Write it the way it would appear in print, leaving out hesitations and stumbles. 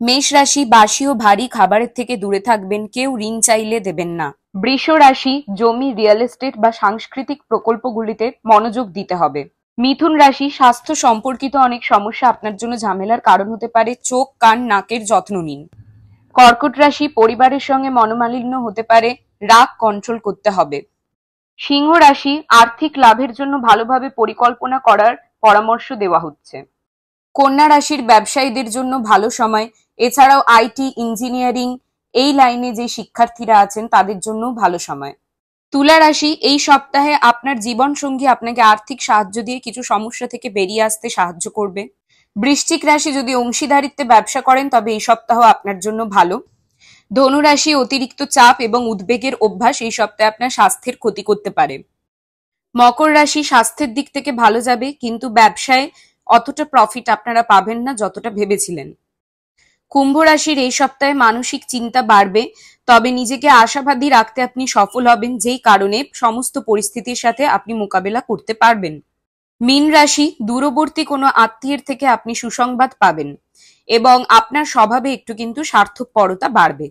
মেষ রাশি, বাসি ও ভারী খাবারের থেকে দূরে থাকবেন, কেউ ঋণ চাইলে দেবেন না। বৃষ রাশি, জমি, রিয়েল এস্টেট বা সাংস্কৃতিক প্রকল্পগুলিতে মনোযোগ দিতে হবে। মিথুন রাশি, স্বাস্থ্য সম্পর্কিত অনেক সমস্যা আপনার জন্য ঝামেলার কারণ হতে পারে, চোখ, কান, নাকের যত্ন নিন। কর্কট রাশি, পরিবারের সঙ্গে মনোমালিন্য হতে পারে, রাগ কন্ট্রোল করতে হবে। সিংহ রাশি, আর্থিক লাভের জন্য ভালোভাবে পরিকল্পনা করার পরামর্শ দেওয়া হচ্ছে। কন্যা রাশির ব্যবসায়ীদের জন্য ভালো সময়, এছাড়াও আইটি, ইঞ্জিনিয়ারিং এই লাইনে যে শিক্ষার্থীরা আছেন তাদের জন্য ভালো সময়। তুলা রাশি, এই সপ্তাহে আপনার জীবন সঙ্গী আপনাকে আর্থিক সাহায্য দিয়ে কিছু সমস্যা থেকে বেরিয়ে আসতে সাহায্য করবে। বৃশ্চিক রাশি, যদি অংশীদারিত্বে ব্যবসা করেন তবে এই সপ্তাহ আপনার জন্য ভালো। ধনু রাশি, অতিরিক্ত চাপ এবং উদ্বেগের অভ্যাস এই সপ্তাহে আপনার স্বাস্থ্যের ক্ষতি করতে পারে। মকর রাশি, স্বাস্থ্যের দিক থেকে ভালো যাবে, কিন্তু ব্যবসায় অতটা প্রফিট আপনারা পাবেন না যতটা ভেবেছিলেন। কুম্ভ রাশির, এই সপ্তাহে মানসিক চিন্তা বাড়বে, তবে নিজেকে আশাবাদী রাখতে আপনি সফল হবেন, যেই কারণে সমস্ত পরিস্থিতির সাথে আপনি মোকাবেলা করতে পারবেন। মীন রাশি, দূরবর্তী কোনো আত্মীয়ের থেকে আপনি সুসংবাদ পাবেন এবং আপনার স্বভাবে একটু কিন্তু স্বার্থপরতা বাড়বে।